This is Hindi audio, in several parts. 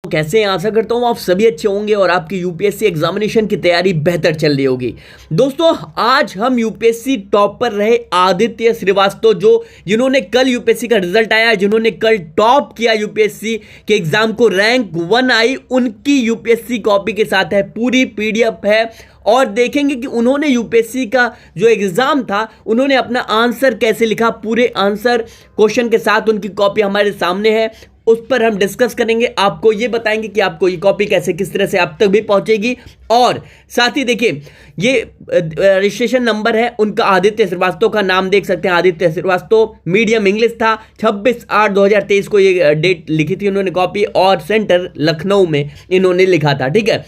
कैसे हैं? आशा करता हूं आप सभी अच्छे होंगे और आपकी यूपीएससी एग्जामिनेशन की तैयारी बेहतर चल रही होगी। दोस्तों, आज हम यूपीएससी टॉपर रहे आदित्य श्रीवास्तव, जिन्होंने कल यूपीएससी का रिजल्ट आया, जिन्होंने कल टॉप किया यूपीएससी के एग्जाम को, रैंक 1 आई, उनकी यूपीएससी कॉपी के साथ है, पूरी पीडीएफ है और देखेंगे कि उन्होंने यूपीएससी का जो एग्जाम था उन्होंने अपना आंसर कैसे लिखा। पूरे आंसर क्वेश्चन के साथ उनकी कॉपी हमारे सामने है, उस पर हम डिस्कस करेंगे। आपको ये बताएंगे कि आपको ये कॉपी कैसे किस तरह से आप तक भी पहुंचेगी। और साथ ही देखिए, ये रजिस्ट्रेशन नंबर है उनका, आदित्य श्रीवास्तव का नाम देख सकते हैं, आदित्य श्रीवास्तव, मीडियम इंग्लिश था, 26/8/2023 को ये डेट लिखी थी उन्होंने कॉपी, और सेंटर लखनऊ में इन्होंने लिखा था। ठीक है,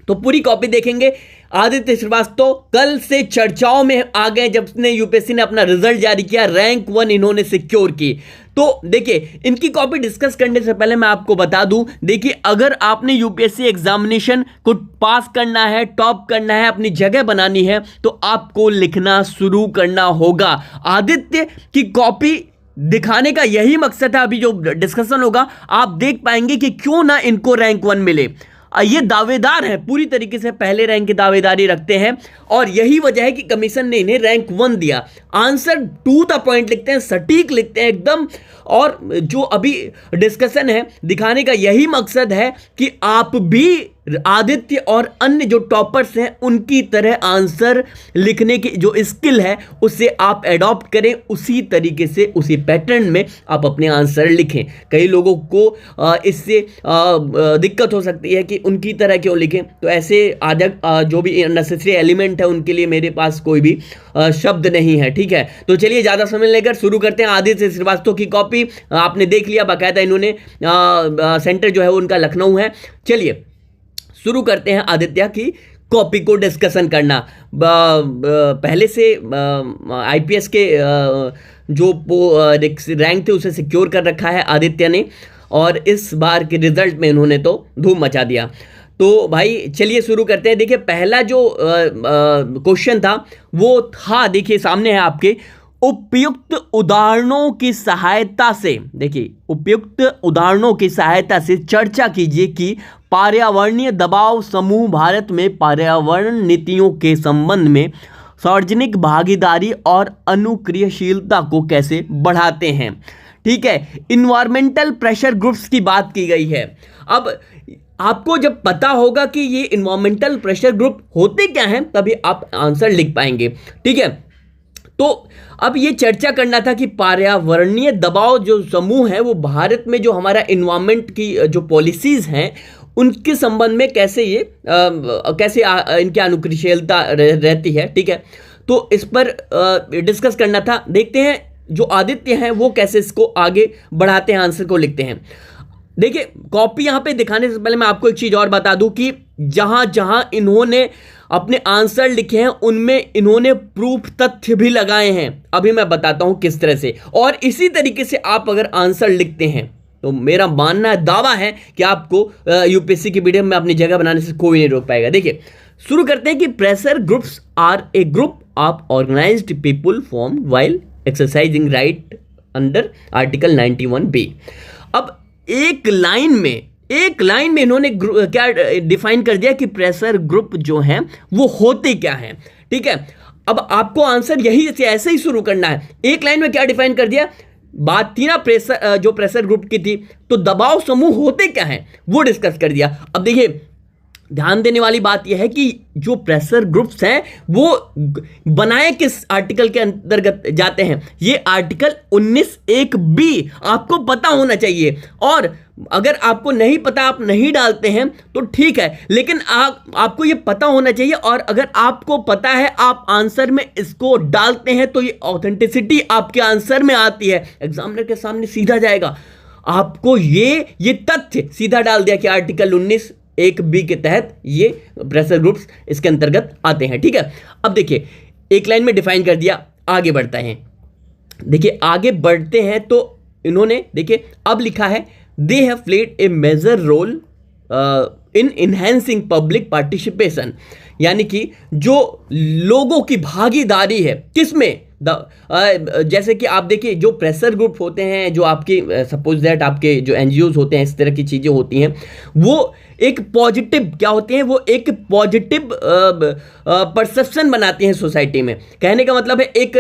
तो पूरी कॉपी देखेंगे। आदित्य श्रीवास्तव कल से चर्चाओं में आ गए जब ने यूपीएससी ने अपना रिजल्ट जारी किया, रैंक 1 इन्होंने सिक्योर की। तो देखिए, इनकी कॉपी डिस्कस करने से पहले मैं आपको बता दूं, देखिए अगर आपने यूपीएससी एग्जामिनेशन को पास करना है, टॉप करना है, अपनी जगह बनानी है, तो आपको लिखना शुरू करना होगा। आदित्य की कॉपी दिखाने का यही मकसद है। अभी जो डिस्कशन होगा आप देख पाएंगे कि क्यों ना इनको रैंक 1 मिले। ये दावेदार है, पूरी तरीके से पहले रैंक की दावेदारी रखते हैं और यही वजह है कि कमीशन ने इन्हें रैंक 1 दिया। आंसर टू द पॉइंट लिखते हैं, सटीक लिखते हैं एकदम। और जो अभी डिस्कशन है दिखाने का यही मकसद है कि आप भी आदित्य और अन्य जो टॉपर्स हैं उनकी तरह आंसर लिखने की जो स्किल है उसे आप एडॉप्ट करें, उसी तरीके से उसी पैटर्न में आप अपने आंसर लिखें। कई लोगों को इससे दिक्कत हो सकती है कि उनकी तरह क्यों लिखें, तो ऐसे जो भी अननेसेसरी एलिमेंट है उनके लिए मेरे पास कोई भी शब्द नहीं है। ठीक है, तो चलिए ज़्यादा समय लेकर शुरू करते हैं। आदित्य श्रीवास्तव की कॉपी आपने देख लिया, बाकायदा इन्होंने सेंटर जो है वो उनका लखनऊ है। चलिए शुरू करते हैं आदित्य की कॉपी को डिस्कशन करना। पहले से आईपीएस के जो रैंक थे उसे सिक्योर कर रखा है आदित्य ने, और इस बार के रिजल्ट में इन्होंने तो धूम मचा दिया। तो भाई चलिए शुरू करते हैं। देखिए पहला जो क्वेश्चन था वो था, देखिए सामने है आपके, उपयुक्त उदाहरणों की सहायता से, देखिए उपयुक्त उदाहरणों की सहायता से चर्चा कीजिए कि पर्यावरणीय दबाव समूह भारत में पर्यावरण नीतियों के संबंध में सार्वजनिक भागीदारी और अनुक्रियाशीलता को कैसे बढ़ाते हैं। ठीक है, इन्वायरमेंटल प्रेशर ग्रुप्स की बात की गई है। अब आपको जब पता होगा कि ये इन्वायरमेंटल प्रेशर ग्रुप होते क्या हैं, तभी आप आंसर लिख पाएंगे। ठीक है, तो अब ये चर्चा करना था कि पर्यावरणीय दबाव जो समूह है वो भारत में जो हमारा इन्वायरमेंट की जो पॉलिसीज हैं उनके संबंध में कैसे ये इनकी अनुक्रियाशीलता रहती है। ठीक है, तो इस पर डिस्कस करना था। देखते हैं जो आदित्य हैं वो कैसे इसको आगे बढ़ाते हैं, आंसर को लिखते हैं। देखिए कॉपी यहाँ पे दिखाने से पहले मैं आपको एक चीज और बता दूं कि जहां जहां इन्होंने अपने आंसर लिखे हैं उनमें इन्होंने प्रूफ तथ्य भी लगाए हैं। अभी मैं बताता हूं किस तरह से, और इसी तरीके से आप अगर आंसर लिखते हैं तो मेरा मानना है, दावा है कि आपको यूपीएससी की वीडियो में अपनी जगह बनाने से कोई नहीं रोक पाएगा। देखिए शुरू करते हैं कि pressure groups are a group of organised people form while exercising right under article 91B। अब एक लाइन में इन्होंने क्या डिफाइन कर दिया कि प्रेशर ग्रुप जो हैं वो होते क्या हैं। ठीक है, अब आपको आंसर यही ऐसे ही शुरू करना है। एक लाइन में क्या डिफाइन कर दिया, बात थी ना प्रेशर ग्रुप की थी, तो दबाव समूह होते क्या हैं वो डिस्कस कर दिया। अब देखिए ध्यान देने वाली बात यह है कि जो प्रेशर ग्रुप्स हैं वो बनाए किस आर्टिकल के अंतर्गत जाते हैं, ये आर्टिकल 19(1)B आपको पता होना चाहिए। और अगर आपको नहीं पता, आप नहीं डालते हैं तो ठीक है, लेकिन आपको ये पता होना चाहिए। और अगर आपको पता है, आप आंसर में इसको डालते हैं तो ये ऑथेंटिसिटी आपके आंसर में आती है, एग्जामिनर के सामने सीधा जाएगा। आपको ये तथ्य सीधा डाल दिया कि आर्टिकल 19(1)B के तहत ये प्रेशर ग्रुप्स इसके अंतर्गत आते हैं। ठीक है, अब देखिए एक लाइन में डिफाइन कर दिया, आगे बढ़ते हैं। देखिए आगे बढ़ते हैं तो इन्होंने देखिए अब लिखा है, they have played a major role in enhancing public participation, यानी कि जो लोगों की भागीदारी है किसमें, जैसे कि आप देखिए जो प्रेशर ग्रुप होते हैं, जो आपके सपोज दैट आपके जो एनजीओज होते हैं, इस तरह की चीज़ें होती हैं, वो एक पॉजिटिव क्या होते हैं, वो एक पॉजिटिव परसेप्शन बनाती हैं सोसाइटी में। कहने का मतलब है एक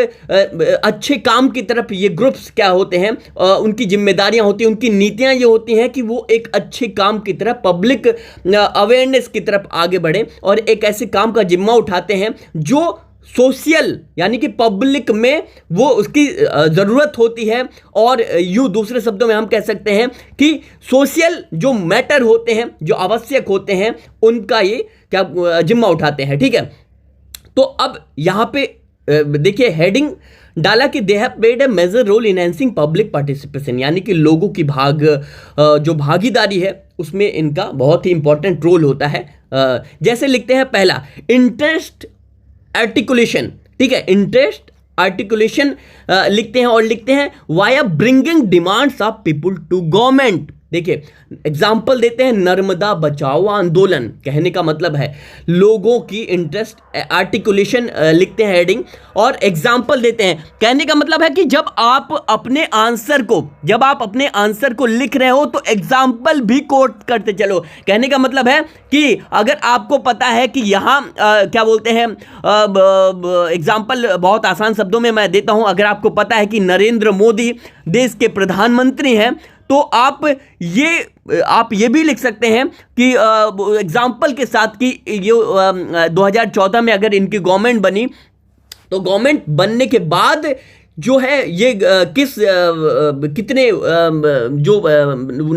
अच्छे काम की तरफ ये ग्रुप्स क्या होते हैं, उनकी जिम्मेदारियां होती हैं, उनकी नीतियां ये होती हैं कि वो एक अच्छे काम की तरफ, पब्लिक अवेयरनेस की तरफ आगे बढ़े और एक ऐसे काम का जिम्मा उठाते हैं जो सोशल यानी कि पब्लिक में वो उसकी ज़रूरत होती है, और यूँ दूसरे शब्दों में हम कह सकते हैं कि सोशल जो मैटर होते हैं, जो आवश्यक होते हैं, उनका ये क्या जिम्मा उठाते हैं। ठीक है, तो अब यहाँ पे देखिए हेडिंग डाला कि they have played a major role in enhancing public participation, यानी कि लोगों की जो भागीदारी है उसमें इनका बहुत ही इंपॉर्टेंट रोल होता है। जैसे लिखते हैं पहला, इंटरेस्ट आर्टिकुलेशन। ठीक है, इंटरेस्ट आर्टिकुलेशन लिखते हैं और लिखते हैं via bringing demands of people to government. देखिए एग्जाम्पल देते हैं, नर्मदा बचाओ आंदोलन, कहने का मतलब है लोगों की इंटरेस्ट आर्टिकुलेशन लिखते हैं हेडिंग, और एग्जाम्पल देते हैं। कहने का मतलब है कि जब आप अपने आंसर को लिख रहे हो तो एग्जाम्पल भी कोट करते चलो। कहने का मतलब है कि अगर आपको पता है कि यहाँ क्या बोलते हैं, एग्जाम्पल बहुत आसान शब्दों में मैं देता हूँ, अगर आपको पता है कि नरेंद्र मोदी देश के प्रधानमंत्री हैं, तो आप ये भी लिख सकते हैं कि एग्जाम्पल के साथ कि ये 2014 में अगर इनकी गवर्नमेंट बनी, तो गवर्नमेंट बनने के बाद जो है ये कितने जो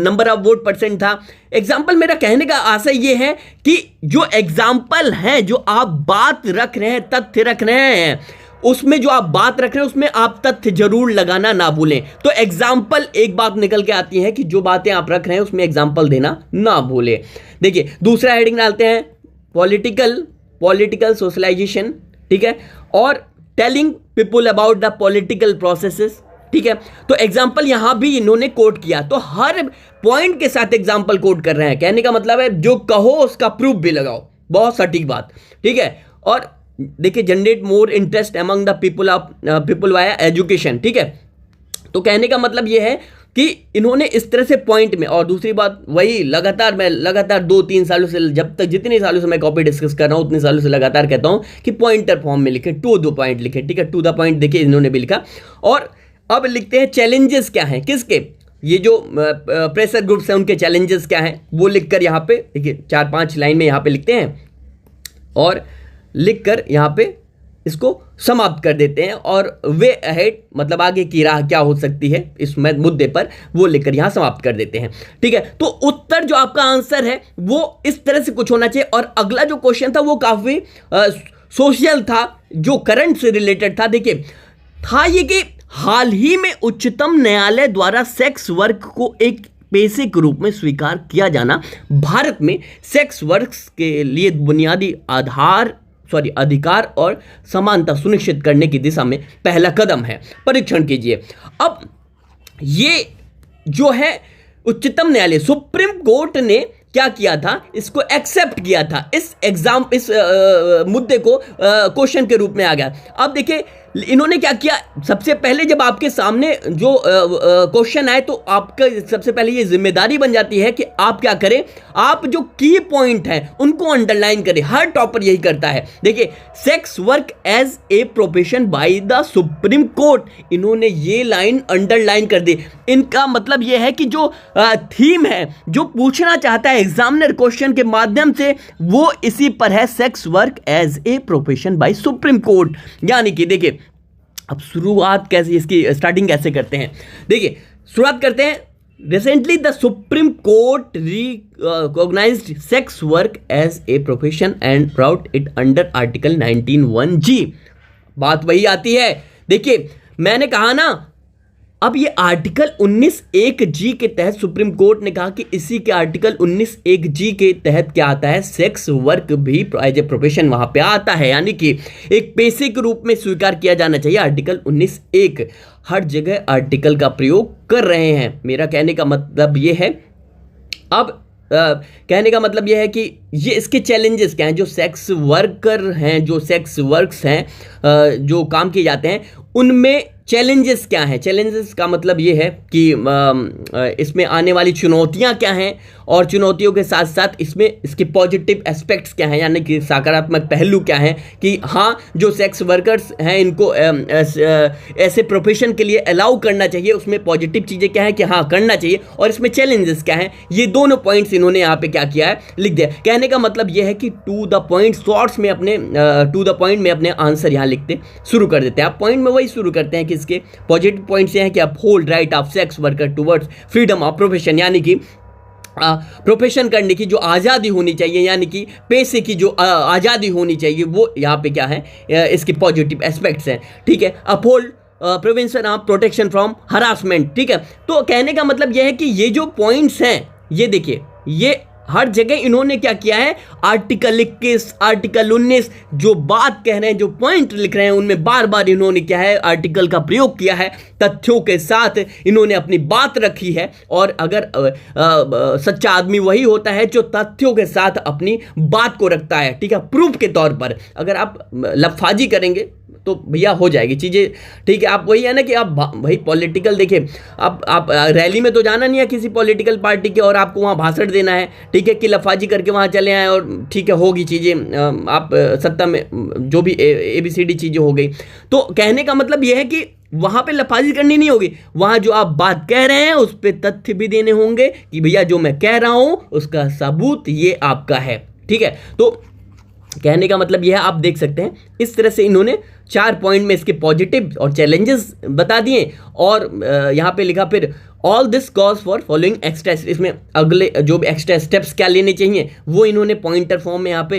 नंबर ऑफ वोट परसेंट था। एग्जाम्पल मेरा कहने का आशय ये है कि जो एग्जाम्पल है, जो आप बात रख रहे हैं, तथ्य रख रहे हैं, उसमें जो आप बात रख रहे हैं उसमें आप तथ्य जरूर लगाना ना भूलें। तो एग्जाम्पल एक बात निकल के आती है कि जो बातें आप रख रहे हैं उसमें एग्जाम्पल देना ना भूलें। देखिए दूसरा हेडिंग डालते हैं, पॉलिटिकल सोशलाइजेशन। ठीक है, और telling people about the political processes. ठीक है, तो एग्जाम्पल यहां भी इन्होंने कोट किया, तो हर पॉइंट के साथ एग्जाम्पल कोट कर रहे हैं। कहने का मतलब है जो कहो उसका प्रूफ भी लगाओ, बहुत सटीक बात। ठीक है, और देखिए generate more interest among the people via education. ठीक है, तो कहने का मतलब यह है कि इन्होंने इस तरह से पॉइंट में, और दूसरी बात वही मैं लगातार 2-3 सालों से, जितने सालों से मैं कॉपी डिस्कस कर रहा हूं उतने सालों से लगातार कहता हूं कि पॉइंटर फॉर्म में लिखे, टू द पॉइंट लिखे। ठीक है, टू द पॉइंट देखिए इन्होंने भी लिखा। और अब लिखते हैं चैलेंजेस क्या हैं, किसके, ये जो प्रेशर ग्रुप्स हैं उनके चैलेंजेस क्या हैं, वो लिखकर यहाँ पे देखिए 4-5 लाइन में यहाँ पे लिखते हैं और लिखकर यहाँ पे इसको समाप्त कर देते हैं, और वे अहेड मतलब आगे की राह क्या हो सकती है इस मुद्दे पर, वो लिखकर यहाँ समाप्त कर देते हैं। ठीक है, तो उत्तर जो आपका आंसर है वो इस तरह से कुछ होना चाहिए। और अगला जो क्वेश्चन था वो काफी सोशल था, जो करंट से रिलेटेड था। देखिए था ये कि हाल ही में उच्चतम न्यायालय द्वारा सेक्स वर्क को एक पेशे के रूप में स्वीकार किया जाना भारत में सेक्स वर्क के लिए बुनियादी अधिकार और समानता सुनिश्चित करने की दिशा में पहला कदम है। परीक्षण कीजिए। अब ये जो है उच्चतम न्यायालय, सुप्रीम कोर्ट ने क्या किया था, इसको एक्सेप्ट किया था, इस मुद्दे को क्वेश्चन के रूप में आ गया। अब देखिए इन्होंने क्या किया, सबसे पहले जब आपके सामने जो क्वेश्चन आए तो आपका सबसे पहले ये जिम्मेदारी बन जाती है कि आप क्या करें, आप जो की पॉइंट है उनको अंडरलाइन करें। हर टॉपर यही करता है। देखिए sex work as a profession by the Supreme Court, इन्होंने ये लाइन अंडरलाइन कर दी। इनका मतलब ये है कि जो थीम है, जो पूछना चाहता है एग्जामिनर क्वेश्चन के माध्यम से, वो इसी पर है, sex work as a profession by Supreme Court. यानी कि देखिए अब शुरुआत कैसे, इसकी स्टार्टिंग कैसे करते हैं, देखिए शुरुआत करते हैं। Recently the Supreme Court recognised sex work as a profession and brought it under article 19(1)(g। बात वही आती है। देखिए मैंने कहा ना, अब ये आर्टिकल 19(1)(g के तहत सुप्रीम कोर्ट ने कहा कि इसी के आर्टिकल 19(1)(g के तहत क्या आता है, सेक्स वर्क भी एज ए प्रोफेशन वहां पे आता है, यानी कि एक पेशे के रूप में स्वीकार किया जाना चाहिए। आर्टिकल 19(1) हर जगह आर्टिकल का प्रयोग कर रहे हैं। मेरा कहने का मतलब ये है। अब कहने का मतलब यह है कि ये इसके चैलेंजेस क्या हैं, जो सेक्स वर्कर हैं, जो सेक्स वर्क्स हैं, जो काम किए जाते हैं, उनमें चैलेंजेस क्या हैं। चैलेंजेस का मतलब ये है कि इसमें आने वाली चुनौतियां क्या हैं, और चुनौतियों के साथ साथ इसमें इसके पॉजिटिव एस्पेक्ट्स क्या हैं, यानी कि सकारात्मक पहलू क्या हैं कि हाँ, जो सेक्स वर्कर्स हैं इनको ऐसे प्रोफेशन के लिए अलाउ करना चाहिए, उसमें पॉजिटिव चीज़ें क्या है कि हाँ करना चाहिए, और इसमें चैलेंजेस क्या हैं। ये दोनों पॉइंट्स इन्होंने यहाँ पे क्या किया है, लिख दिया। कहने का मतलब यह है कि टू द पॉइंट शॉर्ट्स में अपने टू द पॉइंट में अपने आंसर यहाँ लिखते शुरू कर देते हैं। आप पॉइंट में वही शुरू करते हैं कि इसके पॉजिटिव पॉइंट्स ये हैं कि uphold right of sex worker towards freedom of profession, यानी कि प्रोफेशन करने की जो आज़ादी होनी चाहिए, यानी कि पैसे की जो आज़ादी होनी चाहिए, वो यहाँ पे क्या है, इसके पॉजिटिव एस्पेक्ट्स हैं। ठीक है, uphold prevention of protection from harassment. ठीक है, तो कहने का मतलब यह है कि ये जो पॉइंट्स हैं, ये देखिए, ये हर जगह इन्होंने क्या किया है, आर्टिकल 21, आर्टिकल 19 जो बात कह रहे हैं, जो पॉइंट लिख रहे हैं, उनमें बार बार इन्होंने क्या है, आर्टिकल का प्रयोग किया है, तथ्यों के साथ इन्होंने अपनी बात रखी है। और अगर सच्चा आदमी वही होता है जो तथ्यों के साथ अपनी बात को रखता है। ठीक है, प्रूफ के तौर पर। अगर आप लफाजी करेंगे तो भैया हो जाएगी चीज़ें। ठीक है, आप वही है ना कि आप भाई पॉलिटिकल देखिए, आप रैली में तो जाना नहीं है किसी पॉलिटिकल पार्टी के, और आपको वहाँ भाषण देना है। ठीक है, कि लफाजी करके वहाँ चले आए और ठीक है होगी चीज़ें, आप सत्ता में जो भी ABCD चीज़ें हो गई। तो कहने का मतलब यह है कि वहाँ पे लफाजी करनी नहीं होगी, वहाँ जो आप बात कह रहे हैं उस पर तथ्य भी देने होंगे कि भैया जो मैं कह रहा हूँ उसका सबूत ये आपका है। ठीक है, तो कहने का मतलब यह आप देख सकते हैं, इस तरह से इन्होंने 4 पॉइंट में इसके पॉजिटिव और चैलेंजेस बता दिए। और यहाँ पे लिखा फिर all this cause for following extra, इसमें अगले जो भी एक्स्ट्रा स्टेप्स क्या लेने चाहिए वो इन्होंने पॉइंटर फॉर्म में यहाँ पे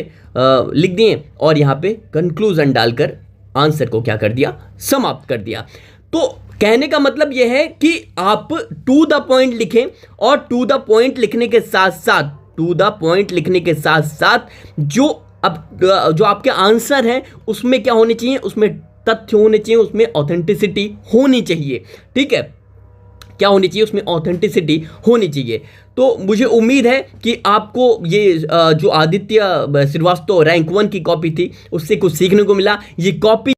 लिख दिए, और यहाँ पे कंक्लूजन डालकर आंसर को क्या कर दिया, समाप्त कर दिया। तो कहने का मतलब यह है कि आप टू द पॉइंट लिखें, और टू द पॉइंट लिखने के साथ साथ, टू द पॉइंट लिखने के साथ साथ जो आपके आंसर है उसमें क्या होने चाहिए, उसमें तथ्य होने चाहिए, उसमें ऑथेंटिसिटी होनी चाहिए। ठीक है, क्या होनी चाहिए, उसमें ऑथेंटिसिटी होनी चाहिए। तो मुझे उम्मीद है कि आपको ये जो आदित्य श्रीवास्तव रैंक 1 की कॉपी थी उससे कुछ सीखने को मिला। ये कॉपी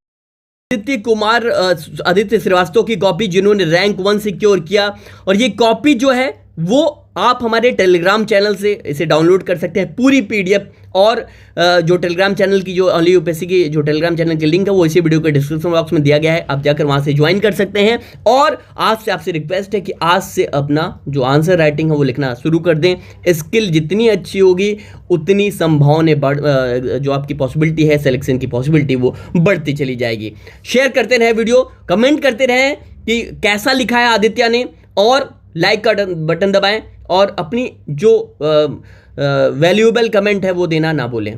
आदित्य श्रीवास्तव की कॉपी जिन्होंने रैंक 1 सिक्योर किया, और ये कॉपी जो है वो आप हमारे टेलीग्राम चैनल से इसे डाउनलोड कर सकते हैं, पूरी PDF। और जो टेलीग्राम चैनल की, जो ओनली यूपीएससी की जो टेलीग्राम चैनल की लिंक है वो इसी वीडियो के डिस्क्रिप्शन बॉक्स में दिया गया है, आप जाकर वहां से ज्वाइन कर सकते हैं। और आज से आपसे रिक्वेस्ट है कि आज से अपना जो आंसर राइटिंग है वो लिखना शुरू कर दें। स्किल जितनी अच्छी होगी उतनी संभावना जो आपकी पॉसिबिलिटी है, सिलेक्शन की पॉसिबिलिटी, वो बढ़ती चली जाएगी। शेयर करते रहें वीडियो, कमेंट करते रहें कि कैसा लिखा है आदित्य ने, और लाइक का बटन दबाएं, और अपनी जो वैल्यूएबल कमेंट है वो देना ना भूलें।